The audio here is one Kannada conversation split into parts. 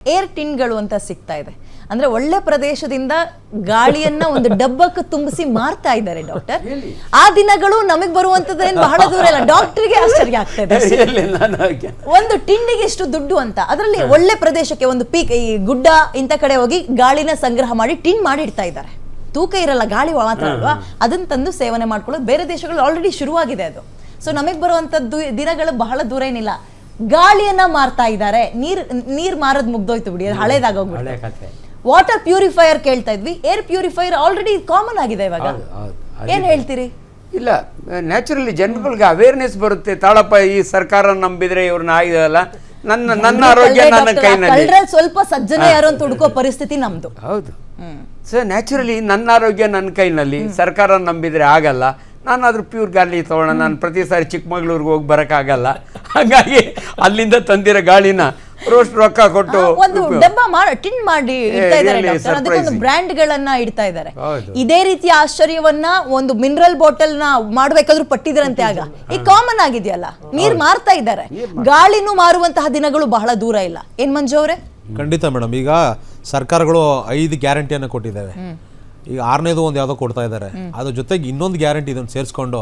ಏರ್ ಟಿನ್ಗಳು ಅಂತ ಸಿಗ್ತಾ ಇದೆ. ಅಂದ್ರೆ ಒಳ್ಳೆ ಪ್ರದೇಶದಿಂದ ಗಾಳಿಯನ್ನ ಒಂದು ಡಬ್ಬಕ್ಕೆ ತುಂಬಿಸಿ ಮಾರ್ತಾ ಇದ್ದಾರೆ ಡಾಕ್ಟರ್. ಆ ದಿನಗಳು ನಮಗೆ ಬರುವಂತದ್ದೇನು ಬಹಳ ದೂರ ಇಲ್ಲ. ಡಾಕ್ಟರ್ಗೆ ಆಶ್ಚರ್ಯ ಆಗ್ತಾ ಇದೆ, ಒಂದು ಟಿನ್ನಿಗೆ ಎಷ್ಟು ದುಡ್ಡು ಅಂತ. ಅದರಲ್ಲಿ ಒಳ್ಳೆ ಪ್ರದೇಶಕ್ಕೆ ಒಂದು ಪೀಕ್, ಈ ಗುಡ್ಡ ಇಂಥ ಕಡೆ ಹೋಗಿ ಗಾಳಿನ ಸಂಗ್ರಹ ಮಾಡಿ ಟಿನ್ ಮಾಡಿ ಇಡ್ತಾ ಇದ್ದಾರೆ. ತೂಕ ಇರಲ್ಲ, ಗಾಳಿ ಮಾತ್ರ ಅಲ್ವಾ, ಅದನ್ನ ತಂದು ಸೇವನೆ ಮಾಡ್ಕೊಳ್ಳೋದು ಬೇರೆ ದೇಶಗಳು ಆಲ್ರೆಡಿ ಶುರುವಾಗಿದೆ ಅದು. ಸೊ ನಮಗೆ ಬರುವಂತದ್ದು ದಿನಗಳು ಬಹಳ ದೂರ ಏನಿಲ್ಲ. ಗಾಳಿಯನ್ನ ಮಾರ್ತಾ ಇದ್ದಾರೆ. ನೀರ್ ಮಾರದ್ ಮುಗ್ದೋಯ್ತು ಬಿಡಿ, ಹಳೇದಾಗೋಗ್ಬಿಟ್ಟು. ವಾಟರ್ ಪ್ಯೂರಿಫೈಯರ್ ಕೇಳ್ತಾ ಇದ್ವಿ, ಏರ್ ಪ್ಯೂರಿಫೈಯರ್ ಆಲ್ರೆಡಿ ಕಾಮನ್ ಆಗಿದೆ ಇವಾಗ. ಏನ್ ಹೇಳ್ತೀರಿ? ಇಲ್ಲ, ನ್ಯಾಚುರಲಿ ಜನಗಳಿಗೆ ಅವೇರ್ನೆಸ್ ಬರುತ್ತೆ. ತಾಳಪ್ಪ, ಈ ಸರ್ಕಾರ ನಂಬಿದ್ರೆ ಇವ್ರನ್ನ ಆಗಿದಲ್ಲ, ನನ್ನ ಆರೋಗ್ಯ ನನ್ನ ಕೈನಲ್ಲಿ. ಸ್ವಲ್ಪ ಸಜ್ಜನ ಯಾರು ಅಂತ ಹುಡುಕೋ ಪರಿಸ್ಥಿತಿ ನಮ್ದು. ಹೌದು ಸರ್, ನ್ಯಾಚುರಲಿ ನನ್ನ ಆರೋಗ್ಯ ನನ್ನ ಕೈನಲ್ಲಿ. ಸರ್ಕಾರ ನಂಬಿದ್ರೆ ಆಗಲ್ಲ. ನಾನಾದ್ರೂ ಪ್ಯೂರ್ ಗಾಳಿ ತಗೊಳ್ಳೋಣ. ನಾನು ಪ್ರತಿ ಸಾರಿ ಚಿಕ್ಕಮಗಳೂರಿಗೆ ಹೋಗಿ ಬರೋಕ್ಕಾಗಲ್ಲ. ಹಾಗಾಗಿ ಅಲ್ಲಿಂದ ತಂದಿರೋ ಗಾಳಿನ ರೊಕ್ಕ ಕೊಟ್ಟು ಒಂದು ಡಬ್ಬ ಟಿನ್ ಮಾಡಿ ಇಡ್ತಾ ಇದ್ದಾರೆ ಡಾಕ್ಟರ್. ಅದಕ್ಕೊಂದು ಬ್ರ್ಯಾಂಡ್ ಗಳನ್ನ ಇಡ್ತಾ ಇದ್ದಾರೆ. ಇದೇ ರೀತಿಯ ಆಶ್ಚರ್ಯವನ್ನ ಒಂದು ಮಿನರಲ್ ಬಾಟಲ್ ನ ಮಾಡ್ಬೇಕಾದ್ರೂ ಪಟ್ಟಿದ್ರಂತೆ. ಆಗ ಈಗ ಕಾಮನ್ ಆಗಿದೆಯಲ್ಲ, ನೀರ್ ಮಾರ್ತಾ ಇದ್ದಾರೆ. ಗಾಳಿನೂ ಮಾರುವಂತಹ ದಿನಗಳು ಬಹಳ ದೂರ ಇಲ್ಲ. ಏನ್ ಮಂಜು ಅವರೇ? ಖಂಡಿತ ಮೇಡಮ್. ಈಗ ಸರ್ಕಾರಗಳು 5 ಗ್ಯಾರಂಟಿಯನ್ನು ಕೊಟ್ಟಿದ್ದಾವೆ. ಈಗ 6ನೇದು ಒಂದು ಯಾವುದೋ ಕೊಡ್ತಾ ಇದ್ದಾರೆ. ಅದ್ರ ಜೊತೆಗೆ ಇನ್ನೊಂದು ಗ್ಯಾರಂಟಿ ಇದನ್ನು ಸೇರಿಸ್ಕೊಂಡು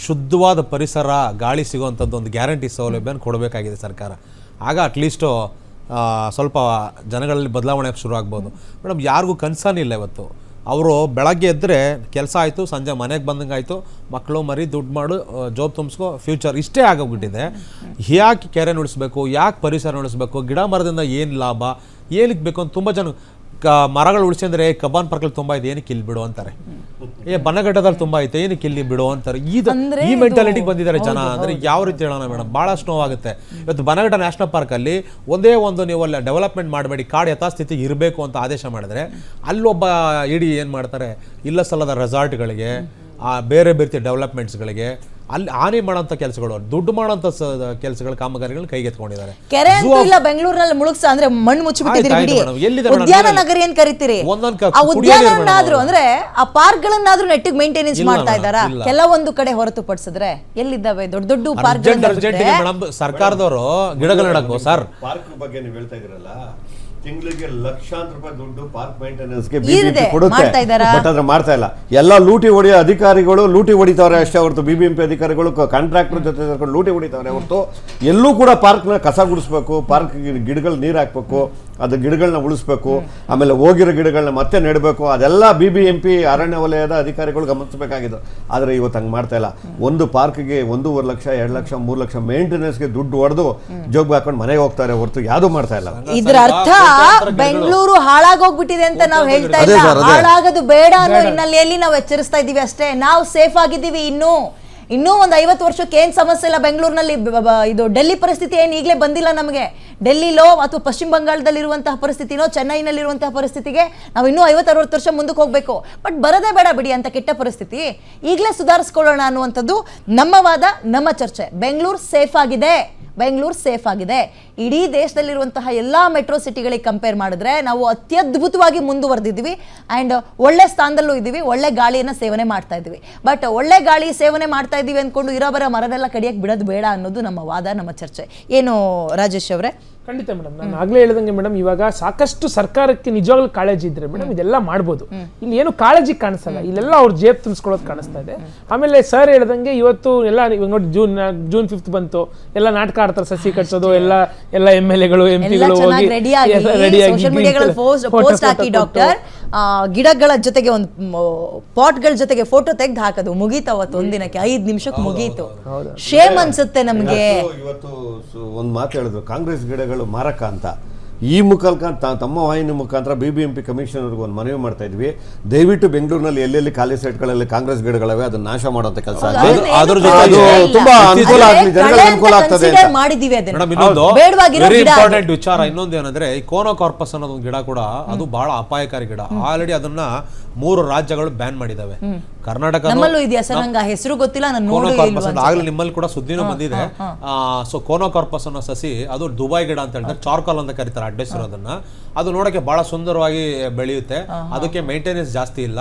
ಶುದ್ಧವಾದ ಪರಿಸರ, ಗಾಳಿ ಸಿಗುವಂಥದ್ದು ಒಂದು ಗ್ಯಾರಂಟಿ ಸೌಲಭ್ಯನ ಕೊಡಬೇಕಾಗಿದೆ ಸರ್ಕಾರ. ಆಗ ಅಟ್ಲೀಸ್ಟು ಸ್ವಲ್ಪ ಜನಗಳಲ್ಲಿ ಬದಲಾವಣೆ ಶುರು ಆಗ್ಬೋದು. ಮೇಡಮ್, ಯಾರಿಗೂ ಕನ್ಸರ್ನ್ ಇಲ್ಲ ಇವತ್ತು. ಅವರು ಬೆಳಗ್ಗೆ ಎದ್ದರೆ ಕೆಲಸ ಆಯಿತು, ಸಂಜೆ ಮನೆಗೆ ಬಂದಂಗೆ ಆಯಿತು, ಮಕ್ಕಳು ಮರಿ ದುಡ್ಡು ಮಾಡು, ಜಾಬ್ ತುಂಬಿಸ್ಕೋ, ಫ್ಯೂಚರ್ ಇಷ್ಟೇ ಆಗೋಗ್ಬಿಟ್ಟಿದೆ. ಯಾಕೆ ಕೆರೆ ಉಳಿಸ್ಬೇಕು, ಯಾಕೆ ಪರಿಸರ ಉಳಿಸ್ಬೇಕು, ಗಿಡ ಮರದಿಂದ ಏನು ಲಾಭ, ಏನಕ್ಕೆ ಬೇಕು ಅಂತ ತುಂಬ ಜನ ಮರಗಳು ಉಳಿಸಿ ಅಂದರೆ ಕಬ್ಬಾನ್ ಪಾರ್ಕಲ್ಲಿ ತುಂಬ ಇದೆ, ಏನಕ್ಕೆ ಇಲ್ಲಿ ಬಿಡು ಅಂತಾರೆ. ಬನಘಟ್ಟದಲ್ಲಿ ತುಂಬ ಐತೆ, ಏನಕ್ಕೆ ಇಲ್ಲಿ ಬಿಡು ಅಂತಾರೆ. ಈ ಮೆಂಟಾಲಿಟಿಗೆ ಬಂದಿದ್ದಾರೆ ಜನ. ಅಂದರೆ ಯಾವ ರೀತಿ ಹೇಳೋಣ ಮೇಡಮ್, ಭಾಳಷ್ಟು ನೋವಾಗುತ್ತೆ. ಇವತ್ತು ಬನಘಟ್ಟ ನ್ಯಾಷನಲ್ ಪಾರ್ಕಲ್ಲಿ ಒಂದೇ ಒಂದು ನೀವು ಅಲ್ಲಿ ಡೆವಲಪ್ಮೆಂಟ್ ಮಾಡಬೇಡಿ, ಕಾಡು ಯಥಾಸ್ಥಿತಿ ಇರಬೇಕು ಅಂತ ಆದೇಶ ಮಾಡಿದ್ರೆ, ಅಲ್ಲೊಬ್ಬ ಇಡೀ ಏನು ಮಾಡ್ತಾರೆ, ಇಲ್ಲ ಸಲ್ಲದ ರೆಸಾರ್ಟ್ಗಳಿಗೆ, ಬೇರೆ ಬೇರೆ ಡೆವಲಪ್ಮೆಂಟ್ಸ್ಗಳಿಗೆ ಅಲ್ಲಿ ಹಾನಿ ಮಾಡೋಂಥ ಕೆಲಸಗಳು, ದುಡ್ಡು ಮಾಡೋಂಥ ಕೆಲಸಗಳು, ಕಾಮಗಾರಿಗಳು ಕೈಗೆತ್ಕೊಂಡಿದ್ದಾರೆ. ಕೆರೆ ಇಲ್ಲ ಬೆಂಗಳೂರಿನಲ್ಲಿ ಮುಳುಗ್ಸ ಅಂದ್ರೆ ಮಣ್ಣು ಮುಚ್ಚಿಬಿಟ್ಟಿದ್ದೀರಿ. ಉದ್ಯಾನ ನಗರಿ ಏನ್ ಕರಿತೀರಿ? ಆ ಉದ್ಯಾನವನ್ನಾದ್ರೂ ಅಂದ್ರೆ ಆ ಪಾರ್ಕ್ ಗಳನ್ನಾದ್ರೂ ನೆಟ್ಟಿಗೆ ಮೇಂಟೆನೆನ್ಸ್ ಮಾಡ್ತಾ ಇದ್ದಾರಾ? ಕೆಲವೊಂದು ಕಡೆ ಹೊರತುಪಡಿಸಿದ್ರೆ ಎಲ್ಲಿದ್ದಾವೆ ದೊಡ್ಡ ದೊಡ್ಡ ಪಾರ್ಕ್? ಸರ್ಕಾರದವರು ಗಿಡಗಳು ನೆಡಬೇಕು ಸರ್. ಪಾರ್ಕ್ ಬಗ್ಗೆ ನೀವು ಹೇಳ್ತಾ ಇದ್ರಲ್ಲ, ತಿಂಗಳಿಗೆ ಲಕ್ಷಾಂತರ ರೂಪಾಯಿ ದುಡ್ಡು ಪಾರ್ಕ್ ಮೇಂಟೆನೆನ್ಸ್ಗೆ ಬಿಬಿಎಂಪಿ ಕೊಡುತ್ತೆ. ಬಟ್ ಅದ್ರ ಮಾಡ್ತಾ ಇಲ್ಲ. ಎಲ್ಲ ಲೂಟಿ ಹೊಡೆಯೋ ಅಧಿಕಾರಿಗಳು ಲೂಟಿ ಹೊಡಿತಾವ್ರೆ ಅಷ್ಟೇ ಹೊರತು, ಬಿಬಿಎಂಪಿ ಅಧಿಕಾರಿಗಳು ಕಾಂಟ್ರಾಕ್ಟರ್ ಜೊತೆ ಸೇರ್ಕೊಂಡು ಲೂಟಿ ಹೊಡಿತಾವ್ರೆ ಹೊರತು, ಎಲ್ಲೂ ಕೂಡ ಪಾರ್ಕ್ನ ಕಸ ಗುಡಿಸ್ಬೇಕು, ಪಾರ್ಕ್ ಗಿಡಗಳು ನೀರು ಹಾಕ್ಬೇಕು, ಅದು ಗಿಡಗಳನ್ನ ಉಳಿಸ್ಬೇಕು, ಆಮೇಲೆ ಹೋಗಿರೋ ಗಿಡಗಳನ್ನ ಮತ್ತೆ ನೆಡಬೇಕು. ಅದೆಲ್ಲ ಬಿಬಿಎಂಪಿ ಅರಣ್ಯ ವಲಯದ ಅಧಿಕಾರಿಗಳು ಗಮನಿಸಬೇಕಾಗಿದ್ದು. ಆದರೆ ಇವತ್ತು ಹಂಗೆ ಮಾಡ್ತಾ ಇಲ್ಲ. ಒಂದು ಪಾರ್ಕ್ಗೆ 1.5 ಲಕ್ಷ, 2 ಲಕ್ಷ, 3 ಲಕ್ಷ ಮೇಂಟೆನೆನ್ಸ್ಗೆ ದುಡ್ಡು ಹೊಡೆದು ಜೋಬ್ ಹಾಕೊಂಡು ಮನೆಗೆ ಹೋಗ್ತಾರೆ ಹೊರತು ಯಾವ್ದು ಮಾಡ್ತಾ ಇಲ್ಲ. ಇದ್ರ ಅರ್ಥ ಬೆಂಗಳೂರು ಹಾಳಾಗೋಗ್ಬಿಟ್ಟಿದೆ ಅಂತ ನಾವು ಹೇಳ್ತಾ ಇಲ್ಲ. ಹಾಳಾಗೋದು ಬೇಡ ಅನ್ನೋ ಹಿನ್ನೆಲೆಯಲ್ಲಿ ನಾವು ಎಚ್ಚರಿಸ್ತಾ ಇದೀವಿ ಅಷ್ಟೇ. ನಾವು ಸೇಫ್ ಆಗಿದ್ದೀವಿ. ಇನ್ನೂ ಒಂದು 50 ವರ್ಷಕ್ಕೆ ಏನ್ ಸಮಸ್ಯೆ ಇಲ್ಲ ಬೆಂಗಳೂರಿನಲ್ಲಿ. ಇದು ಡೆಲ್ಲಿ ಪರಿಸ್ಥಿತಿ ಏನು ಈಗಲೇ ಬಂದಿಲ್ಲ ನಮಗೆ. ಡೆಲ್ಲಿಲೋ ಅಥವಾ ಪಶ್ಚಿಮ ಬಂಗಾಳದಲ್ಲಿರುವಂತಹ ಪರಿಸ್ಥಿತಿನೋ, ಚೆನ್ನೈನಲ್ಲಿರುವಂತಹ ಪರಿಸ್ಥಿತಿಗೆ ನಾವು ಇನ್ನೂ 50-60 ವರ್ಷ ಮುಂದಕ್ಕೆ ಹೋಗ್ಬೇಕು. ಬಟ್ ಬರದೇ ಬೇಡ ಬಿಡಿ ಅಂತ ಕೆಟ್ಟ ಪರಿಸ್ಥಿತಿ. ಈಗಲೇ ಸುಧಾರಿಸ್ಕೊಳ್ಳೋಣ ಅನ್ನುವಂಥದ್ದು ನಮ್ಮ ವಾದ, ನಮ್ಮ ಚರ್ಚೆ. ಬೆಂಗಳೂರು ಸೇಫ್ ಆಗಿದೆ, ಬೆಂಗಳೂರು ಸೇಫ್ ಆಗಿದೆ. ಇಡೀ ದೇಶದಲ್ಲಿರುವಂತಹ ಎಲ್ಲ ಮೆಟ್ರೋ ಸಿಟಿಗಳಿಗೆ ಕಂಪೇರ್ ಮಾಡಿದ್ರೆ ನಾವು ಅತ್ಯದ್ಭುತವಾಗಿ ಮುಂದುವರೆದಿದ್ದೀವಿ. ಆ್ಯಂಡ್ ಒಳ್ಳೆ ಸ್ಥಾನದಲ್ಲೂ ಇದ್ದೀವಿ. ಒಳ್ಳೆ ಗಾಳಿಯನ್ನು ಸೇವನೆ ಮಾಡ್ತಾ ಇದ್ದೀವಿ. ಬಟ್ ಒಳ್ಳೆ ಗಾಳಿ ಸೇವನೆ ಮಾಡ್ತಾ ಇದ್ದೀವಿ ಅಂದ್ಕೊಂಡು ಇರೋಬರ ಮರನೆಲ್ಲ ಕಡಿಯಕ್ಕೆ ಬಿಡೋದು ಬೇಡ ಅನ್ನೋದು ನಮ್ಮ ವಾದ, ನಮ್ಮ ಚರ್ಚೆ. ಏನು ರಾಜೇಶ್ ಅವರೇ? ಖಂಡಿತ ಮೇಡಮ್, ನಾನು ಆಗ್ಲೇ ಹೇಳ್ದಂಗೆ ಮೇಡಮ್, ಇವಾಗ ಸಾಕಷ್ಟು ಸರ್ಕಾರಕ್ಕೆ ನಿಜವಾಗ್ಲೂ ಕಾಳಜಿ ಇದ್ರೆ ಮೇಡಮ್ ಇದೆಲ್ಲ ಮಾಡ್ಬೋದು. ಇಲ್ಲಿ ಏನು ಕಾಳಜಿ ಕಾಣಿಸಲ್ಲ, ಇಲ್ಲೆಲ್ಲ ಅವ್ರ ಜೇಬ್ ತುಂಬಿಸ್ಕೊಳ್ಳೋದು ಕಾಣಿಸ್ತಾ ಇದೆ. ಆಮೇಲೆ ಸರ್ ಹೇಳ್ದಂಗೆ ಇವತ್ತು ಎಲ್ಲ ಇವಾಗ ನೋಡಿ, ಜೂನ್ 5 ಬಂತು, ಎಲ್ಲ ನಾಟಕ ಆಡ್ತಾರೆ, ಸಸಿ ಕಟ್ಸೋದು, ಎಲ್ಲ MLA ಗಳು MP ಗಳು ಹೋಗಿ ಸೋಷಿಯಲ್ ಮೀಡಿಯಾಗಳಲ್ಲಿ ಪೋಸ್ಟ್ ಹಾಕಿ ಡಾಕ್ಟರ್ ಗಿಡಗಳ ಜೊತೆಗೆ ಒಂದು ಪಾಟ್ಗಳ ಜೊತೆಗೆ ಫೋಟೋ ತೆಗೆದು ಹಾಕೋದು ಮುಗೀತು. ಅವತ್ತು ಒಂದಿನಕ್ಕೆ 5 ನಿಮಿಷಕ್ಕೆ ಮುಗೀತು. ಶೇಮ್ ಅನ್ಸುತ್ತೆ ನಮ್ಗೆ. ಇವತ್ತು ಒಂದು ಮಾತು ಹೇಳಿದ್ರು, ಕಾಂಗ್ರೆಸ್ ಗಿಡಗಳು ಮಾರಕ ಅಂತ. ಈ ಮುಖಾಂತರ ತಮ್ಮ ವಾಹಿನಿ ಮುಖಾಂತರ ಬಿಬಿಎಂಪಿ ಕಮಿಷನರ್ಗೆ ಒಂದು ಮನವಿ ಮಾಡ್ತಾ ಇದ್ವಿ. ದಯವಿಟ್ಟು ಬೆಂಗಳೂರಿನಲ್ಲಿ ಎಲ್ಲೆಲ್ಲಿ ಖಾಲಿ ಸೈಟ್ಗಳಲ್ಲಿ ಕಾಂಗ್ರೆಸ್ ಗಿಡಗಳವೆ ಅದನ್ನ ನಾಶ ಮಾಡುವಂತ ಕೆಲಸ ತುಂಬಾ ಅನುಕೂಲ ಆಗ್ಲಿ, ಜನಗಳಿಗೆ ಅನುಕೂಲ ಆಗ್ತದೆ ಇಂಪಾರ್ಟೆಂಟ್ ವಿಚಾರ. ಇನ್ನೊಂದು ಏನಂದ್ರೆ, ಈ ಕೋನೋ ಕಾರ್ಪಸ್ ಅನ್ನೋದು ಒಂದು ಗಿಡ ಕೂಡ ಅದು ಬಹಳ ಅಪಾಯಕಾರಿ ಗಿಡ. ಆಲ್ರೆಡಿ ಅದನ್ನ 3 ರಾಜ್ಯಗಳು ಬ್ಯಾನ್ ಮಾಡಿದಾವೆ. ಕರ್ನಾಟಕ ಹೆಸರು ಗೊತ್ತಿಲ್ಲ, ಆಗ್ಲೇ ನಿಮ್ಮಲ್ಲಿ ಕೂಡ ಸುದ್ದಿನೂ ಬಂದಿದೆ. ಸೊ ಕೋನೋ ಕಾರ್ಪಸ್ ಅನ್ನೋ ಸಸಿ ಅದು ದುಬೈ ಗಿಡ ಅಂತ ಹೇಳ್ತಾರೆ, ಚಾರ್ಕೋಲ್ ಅಂತ ಕರೀತಾರೆ ಅಡ್ರೆಸ್ ಇರೋದನ್ನ. ಅದು ನೋಡಕ್ಕೆ ಬಹಳ ಸುಂದರವಾಗಿ ಬೆಳೆಯುತ್ತೆ. ಅದಕ್ಕೆ ಮೇಂಟೆನೆನ್ಸ್ ಜಾಸ್ತಿ ಇಲ್ಲ.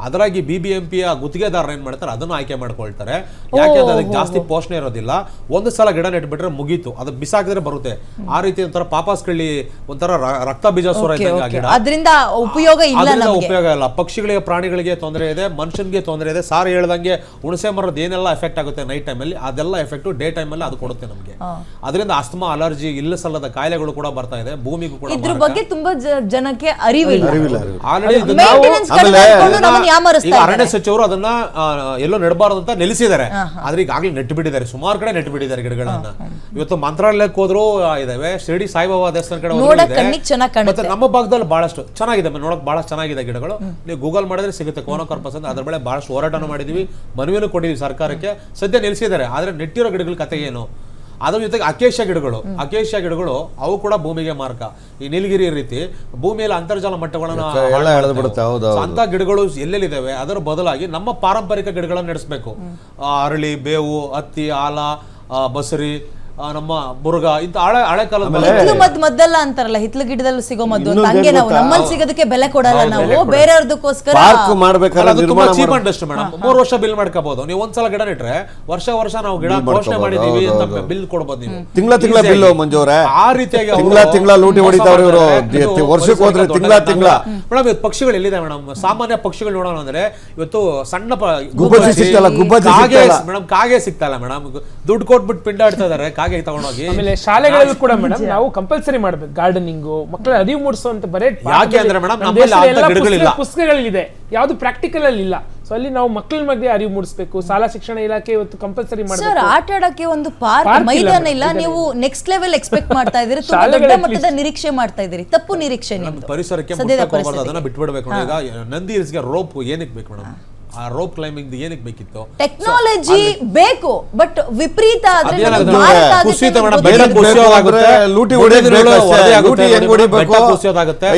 ಅದರಾಗಿ BBMP ಗುತ್ತಿಗೆದಾರರು ಏನ್ ಮಾಡ್ತಾರೆ ಅದನ್ನು ಆಯ್ಕೆ ಮಾಡ್ಕೊಳ್ತಾರೆ. ಯಾಕೆಂದ್ರೆ ಅದಕ್ಕೆ ಜಾಸ್ತಿ ಪೋಷಣೆ ಇರೋದಿಲ್ಲ. ಒಂದು ಸಲ ಗಿಡ ನೆಟ್ಬಿಟ್ರೆ ಮುಗೀತು, ಅದು ಬಿಸಾಕಿದ್ರೆ ಬರುತ್ತೆ. ಆ ರೀತಿ ಒಂಥರ ಪಾಪಾಸ್ಕಳ್ಳಿ ಒಂಥರ ರಕ್ತ ಬೀಜಾಸುರ ಇದ್ದಂಗೆ ಗಿಡ. ಅದರಿಂದ ಉಪಯೋಗ ಇಲ್ಲ, ಉಪಯೋಗ ಇಲ್ಲ. ಪಕ್ಷಿಗಳಿಗೆ ಪ್ರಾಣಿಗಳಿಗೆ ತೊಂದರೆ ಇದೆ, ಮನುಷ್ಯನಿಗೆ ತೊಂದರೆ ಇದೆ. ಸಾರ್ ಹೇಳ್ದಂಗೆ ಹುಣಸೆ ಮರದ ಏನೆಲ್ಲ ಎಫೆಕ್ಟ್ ಆಗುತ್ತೆ ನೈಟ್ ಟೈಮ್ ಅಲ್ಲಿ, ಅದೆಲ್ಲ ಎಫೆಕ್ಟ್ ಡೇ ಟೈಮ್ ಅಲ್ಲಿ ಅದು ಕೊಡುತ್ತೆ ನಮಗೆ. ಅದರಿಂದ ಅಸ್ತಮಾ, ಅಲರ್ಜಿ, ಇಲ್ಲ ಸಲ್ಲದ ಕಾಯಿಲೆಗಳು ಕೂಡ ಬರ್ತಾ ಇದೆ. ಭೂಮಿಗೂ ಕೂಡ ಇದ್ರ ಬಗ್ಗೆ ತುಂಬಾ ಜನಕ್ಕೆ ಅರಿವಿಲ್ಲ. ಅರಣ್ಯ ಸಚಿವರು ಅದನ್ನ ಎಲ್ಲೋ ನೆಡಬಾರದು ಅಂತ ನಿಲ್ಲಿಸಿದ್ದಾರೆ. ಆದ್ರೆ ಈಗಾಗಲೇ ನೆಟ್ಟು ಬಿಟ್ಟಿದ್ದಾರೆ, ಸುಮಾರು ಕಡೆ ನೆಟ್ಟು ಬಿಟ್ಟಿದ್ದಾರೆ ಗಿಡಗಳನ್ನ. ಇವತ್ತು ಮಂತ್ರಾಲಯಕ್ಕೆ ಹೋದ್ರು ಇದಾವೆ, ಶಿರಡಿ ಸಾಯಿಬಾಬಾ ದೇವಸ್ಥಾನ ಕಡೆ ಮತ್ತೆ ನಮ್ಮ ಭಾಗದಲ್ಲಿ ಬಹಳಷ್ಟು ಚೆನ್ನಾಗಿದೆ, ನೋಡಕ್ ಬಹಳ ಚೆನ್ನಾಗಿದೆ ಗಿಡಗಳು. ನೀವು ಗೂಗಲ್ ಮಾಡಿದ್ರೆ ಸಿಗುತ್ತೆ ಕೋನೋಕಾರ್ಪಸ್ ಅಂತ. ಅದ್ರ ಬೆಳೆ ಬಹಳಷ್ಟು ಹೋರಾಟನೂ ಮಾಡಿದೀವಿ, ಮನವಿನೂ ಕೊಟ್ಟಿದ್ವಿ ಸರ್ಕಾರಕ್ಕೆ. ಸದ್ಯ ನಿಲ್ಲಿಸಿದ್ದಾರೆ. ಆದ್ರೆ ನೆಟ್ಟಿರೋ ಗಿಡಗಳ ಕತೆ ಏನು? ಅದ್ರ ಜೊತೆಗೆ ಅಕೇಶಿಯ ಗಿಡಗಳು ಅವು ಕೂಡ ಭೂಮಿಗೆ ಮಾರಕ. ಈ ನೀಲಗಿರಿ ರೀತಿ ಭೂಮಿಯಲ್ಲಿ ಅಂತರ್ಜಲ ಮಟ್ಟಗಳನ್ನ ಅಂತ ಗಿಡಗಳು ಎಲ್ಲೆಲ್ಲಿದ್ದಾವೆ ಅದರ ಬದಲಾಗಿ ನಮ್ಮ ಪಾರಂಪರಿಕ ಗಿಡಗಳನ್ನ ನಡೆಸಬೇಕು. ಅರಳಿ, ಬೇವು, ಹತ್ತಿ, ಆಲ, ಬಸರಿ, ನಮ್ಮ ಬುರ್ಗ ಇಂತ ಹಳೆ ಕಾಲದ ಮದ್ದಲ್ಲ ಅಂತಾರಲ್ಲ, ಹಿತ್ಲು ಗಿಡದಲ್ಲೂ ಸಿಗೋ ಮದ್ದು ಅಂತ. ಹಂಗೆ ನಾವು ನಮ್ಮಲ್ಲಿ ಸಿಗೋದಕ್ಕೆ ಬೆಲೆ ಕೊಡಲ್ಲ, ನಾವು ಬೇರೆಯವ್ರದಕ್ಕೋಸ್ಕರ ಚೀಪ್ ಅಂಡ್ ಬೆಸ್ಟ್ ಮೇಡಮ್. 3 ವರ್ಷ ಬಿಲ್ ಮಾಡ್ಕೋಬಹುದು ನೀವು. ಒಂದ್ಸಲ ಗಿಡ ನೆಟ್ರೆ ವರ್ಷ ನಾವು ಗಿಡ ಘೋಷಣೆ ಮಾಡಿದೀವಿ ಅಂತ ಬಿಲ್ ಕೊಡಬಹುದು ನೀವು. ತಿಂಗಳ ಬಿಲ್ ಮಂಜೂರೆ. ಆ ರೀತಿಯಾಗಿ ತಿಂಗಳ ಲೂಟಿ ಹೊಡಿತಾವ್ರೆ ಇವರು. ವರ್ಷಕ್ಕೆ ಹೋದ್ರೆ ತಿಂಗಳ ಮೇಡಮ್ ಪಕ್ಷಿಗಳು ಎಲ್ಲಿದೆ ಮೇಡಮ್? ಸಾಮಾನ್ಯ ಪಕ್ಷಿಗಳು ನೋಡೋಣ ಅಂದ್ರೆ ಇವತ್ತು ಸಣ್ಣ ಮೇಡಮ್ ಕಾಗೆ ಸಿಗ್ತಾ ಇಲ್ಲ ಮೇಡಮ್. ದುಡ್ಡು ಕೊಟ್ಬಿಟ್ಟು ಪಿಂಡ ಆಡ್ತಾ ಇದಾರೆ ಕಾಗೆ ತಗೊಂಡೋಗಿ. ಆಮೇಲೆ ಶಾಲೆಗಳಲ್ಲೂ ಕೂಡ ಮೇಡಮ್ ನಾವು ಕಂಪಲ್ಸರಿ ಮಾಡ್ಬೇಕು ಗಾರ್ಡನಿಂಗ್, ಮಕ್ಕಳ ಅರಿವು ಮೂಡಿಸುವಂತ ಬರೇ. ಯಾಕೆ ಅಂದ್ರೆ ಮೇಡಮ್ ಪುಸ್ತಕಗಳಿದೆ, ಯಾವ್ದು ಪ್ರಾಕ್ಟಿಕಲ್ ಅಲ್ಲಿ ಇಲ್ಲ. ಸೊ ಅಲ್ಲಿ ನಾವು ಮಕ್ಕಳ ಬಗ್ಗೆ ಅರಿವು ಮೂಡಿಸಬೇಕು. ಶಾಲಾ ಶಿಕ್ಷಣ ಇಲಾಖೆ ಇವತ್ತು ಕಂಪಲ್ಸರಿ ಮಾಡಬೇಕು. ಸರ್, ಆಟ ಆಡಕ್ಕೆ ಒಂದು ಪಾರ್ಕ್, ಮೈದಾನ ಇಲ್ಲ. ನೀವು ನೆಕ್ಸ್ಟ್ ಲೆವೆಲ್ ಎಕ್ಸ್ಪೆಕ್ಟ್ ಮಾಡ್ತಾ ಇದ್ದೀರಿ, ತುಂಬಾ ದೊಡ್ಡ ಮಟ್ಟದ ನಿರೀಕ್ಷೆ ಮಾಡ್ತಾ ಇದ್ದೀರಿ. ತಪ್ಪು ನಿರೀಕ್ಷೆ. ಪರಿಸರಕ್ಕೆ ಅದನ್ನ ಬಿಟ್ಬಿಡ್ಬೇಕು. ಈಗ ನಂದಿ ಹಿಲ್ಸ್ಗೆ ರೋಪ್ ಏನಕ್ಕೆ ಬೇಕು ಮೇಡಮ್? ಆ ರೋಪ್ ಕ್ಲೈಂಬಿಂಗ್ ಏನಕ್ಕೆ ಬೇಕಿತ್ತು? ಟೆಕ್ನಾಲಜಿ ಬೇಕು, ಬಟ್ ವಿಪರೀತ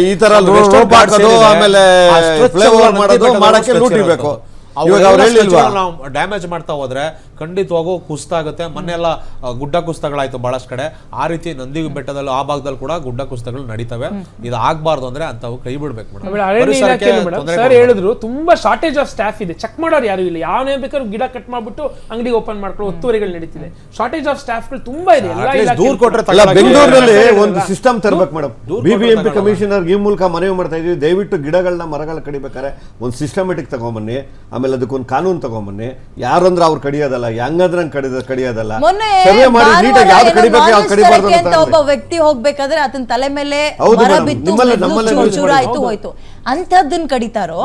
ಈ ತರ ರೋಪ್ ಹಾಕೋದು, ಆಮೇಲೆ ಫ್ಲೈಓವರ್ ಮಾಡೋದು ಮಾಡಕ್ಕೆ ಲೂಟಿ ಬೇಕು. ಡ್ಯಾಮೇಜ್ ಮಾಡ್ತಾ ಹೋದ್ರೆ ಖಂಡಿತವಾಗೂ ಕುಸಿತ ಆಗುತ್ತೆ. ಮೊನ್ನೆಲ್ಲ ಗುಡ್ಡ ಕುಸಿತಗಳಾಯ್ತು ಬಹಳಷ್ಟು ಕಡೆ. ಆ ರೀತಿ ನಂದಿ ಬೆಟ್ಟದಲ್ಲೂ ಆ ಭಾಗದಲ್ಲಿ ಕೂಡ ಗುಡ್ಡ ಕುಸಿತಗಳು ನಡೀತವೆ. ಇದು ಆಗ್ಬಾರ್ದು ಅಂದ್ರೆ ಅಂತವು ಕೈ ಬಿಡ್ಬೇಕು. ಸರ್ ಹೇಳಿದ್ರು ತುಂಬಾ ಶಾರ್ಟೇಜ್ ಆಫ್ ಸ್ಟಾಫ್ ಇದೆ, ಚೆಕ್ ಮಾಡೋರು ಯಾರು ಇಲ್ಲ. ಯಾವನೇ ಬೇಕಾದ್ರೂ ಗಿಡ ಕಟ್ ಮಾಡ್ಬಿಟ್ಟು ಅಂಗಡಿ ಓಪನ್ ಮಾಡ್ಕೊಳ್ಳೋ ಒತ್ತುವರಿಗಳು ನಡೀತಿದೆ. ಶಾರ್ಟೇಜ್ ಆಫ್ ಸ್ಟಾಫ್ ಗಳು ತುಂಬಾ ಇದೆ. ದೂರ್ ಕೊಟ್ರೆ ಬೆಂಗಳೂರಿನಲ್ಲಿ ಒಂದು ಸಿಸ್ಟಮ್ ತರಬೇಕು ಮೇಡಮ್. BBMP ಕಮಿಷನರ್ ಈ ಮೂಲಕ ಮನವಿ ಮಾಡ್ತಾ ಇದೀವಿ, ದಯವಿಟ್ಟು ಗಿಡಗಳನ್ನ ಮರಗಳ ಕಡಿಬೇಕಾರೆ ಒಂದು ಸಿಸ್ಟಮೆಟಿಕ್ ತಗೊಂಬನ್ನಿ. ಆಮೇಲೆ ಅದಕ್ಕೊಂದು ಕಾನೂನು ತಗೊಂಬನ್ನಿ. ಯಾರಂದ್ರೆ ಅವ್ರು ಕಡಿಯೋದಲ್ಲ, ಹೆಂಗಂದ್ರೆ ಕಡಿಯೋದಲ್ಲ. ಸರ್ವೆ ಮಾಡಿ ನೀಟಾಗಿ ಯಾವ್ದು ಕಡಿಬೇಕು ಯಾವ್ದು ಕಡಿಬಾರ್ದು ಅಂತ. ಒಬ್ಬ ವ್ಯಕ್ತಿ ಹೋಗ್ಬೇಕಾದ್ರೆ ಆತನ ತಲೆ ಮೇಲೆ ಮರ ಬಿತ್ತು, ಚೂರ ಆಯ್ತು ಹೋಯ್ತು. ಅಂತದನ್ನ ಕಡಿತಾರೋ,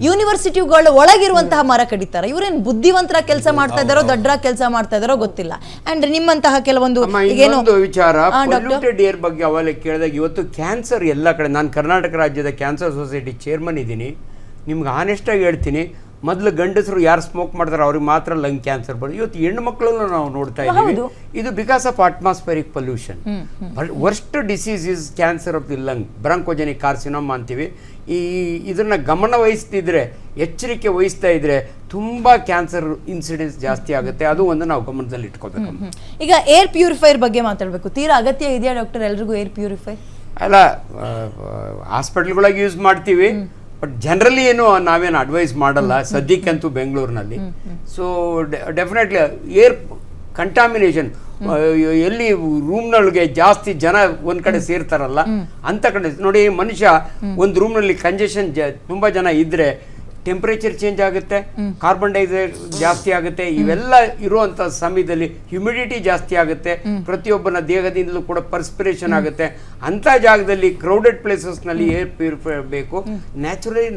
ಯೂನಿವರ್ಸಿಟಿಗಳ ಒಳಗಿರುವಂತಹ ಮರ ಕಡಿತಾರ. ಇವ್ರೇನ್ ಬುದ್ಧಿವಂತರ ಕೆಲಸ ಮಾಡ್ತಾ ಇದಾರೋ, ದೊಡ್ಡ ಕೆಲಸ ಮಾಡ್ತಾ ಇದಾರೋ ಗೊತ್ತಿಲ್ಲ. ಅಂಡ್ ನಿಮ್ಮಂತಹ ಕೆಲವೊಂದು ವಿಚಾರ ಪೊಲ್ಯೂಟೆಡ್ ಏರ್ ಬಗ್ಗೆ ಅವಾಗ ಕೇಳಿದಾಗ, ಇವತ್ತು ಕ್ಯಾನ್ಸರ್ ಎಲ್ಲ ಕಡೆ. ನಾನು ಕರ್ನಾಟಕ ರಾಜ್ಯದ ಕ್ಯಾನ್ಸರ್ ಸೊಸೈಟಿ ಚೇರ್ಮನ್ ಇದ್ದೀನಿ. ನಿಮ್ಗೆ ಆನೆಸ್ಟ್ ಆಗಿ ಹೇಳ್ತೀನಿ, ಮೊದಲು ಗಂಡಸರು ಯಾರು ಸ್ಮೋಕ್ ಮಾಡ್ತಾರೆ ಅವ್ರಿಗೆ ಮಾತ್ರ ಲಂಗ್ ಕ್ಯಾನ್ಸರ್ ಬರೋದು. ಇವತ್ತು ಹೆಣ್ಣು ಮಕ್ಕಳನ್ನು ನಾವು ನೋಡ್ತಾ ಇದ್ದೀವಿ. ಇದು because of atmospheric pollution. Worst disease is cancer of the lung, bronchogenic carcinoma ಅಂತೀವಿ. ಇದನ್ನ ಗಮನ ವಹಿಸ್ತಿದ್ರೆ, ಎಚ್ಚರಿಕೆ ವಹಿಸ್ತಾ ಇದ್ರೆ ತುಂಬಾ ಕ್ಯಾನ್ಸರ್ ಇನ್ಸಿಡೆನ್ಸ್ ಜಾಸ್ತಿ ಆಗುತ್ತೆ. ಅದು ಒಂದು ನಾವು ಗಮನದಲ್ಲಿ ಇಟ್ಕೋಬೇಕು. ಈಗ ಏರ್ ಪ್ಯೂರಿಫೈರ್ ಬಗ್ಗೆ ಮಾತಾಡಬೇಕು. ತೀರಾ ಅಗತ್ಯ ಇದೆಯಾ ಡಾಕ್ಟರ್ ಎಲ್ರಿಗೂ ಏರ್ ಪ್ಯೂರಿಫೈರ್? ಅಲ್ಲ, ಹಾಸ್ಪಿಟಲ್ಗಳಿಗೆ ಯೂಸ್ ಮಾಡ್ತೀವಿ, ಬಟ್ ಜನರಲಿ ಏನು ನಾವೇನು ಅಡ್ವೈಸ್ ಮಾಡಲ್ಲ ಸದ್ಯಕ್ಕಂತೂ ಬೆಂಗಳೂರಿನಲ್ಲಿ. ಸೊ ಡೆಫಿನೆಟ್ಲಿ ಏರ್ ಕಂಟಾಮಿನೇಷನ್, ಎಲ್ಲಿ ರೂಮ್ನೊಳಗೆ ಜಾಸ್ತಿ ಜನ ಒಂದ್ ಕಡೆ ಸೇರ್ತಾರಲ್ಲ ಅಂತ ಕಡೆ ನೋಡಿ. ಮನುಷ್ಯ ಒಂದು ರೂಮ್ನಲ್ಲಿ ಕಂಜೆಷನ್ ತುಂಬಾ ಜನ ಇದ್ರೆ ಟೆಂಪರೇಚರ್ ಚೇಂಜ್ ಆಗುತ್ತೆ, ಕಾರ್ಬನ್ ಡೈಆಕ್ಸೈಡ್ ಜಾಸ್ತಿ ಆಗುತ್ತೆ. ಇವೆಲ್ಲ ಇರುವಂತ ಸಮಯದಲ್ಲಿ ಹ್ಯುಮಿಡಿಟಿ ಜಾಸ್ತಿ ಆಗುತ್ತೆ, ಪ್ರತಿಯೊಬ್ಬನ ದೇಹದಿಂದಲೂ ಕೂಡ ಪರ್ಸ್ಪಿರೇಷನ್ ಆಗುತ್ತೆ. ಅಂತ ಜಾಗದಲ್ಲಿ ಕ್ರೌಡೆಡ್ ಪ್ಲೇಸಸ್ ನಲ್ಲಿ ಏರ್ ಪ್ಯೂರಿಫೈರ್ ಬೇಕು. ನ್ಯಾಚುರಲಿ ನಮ್ಮ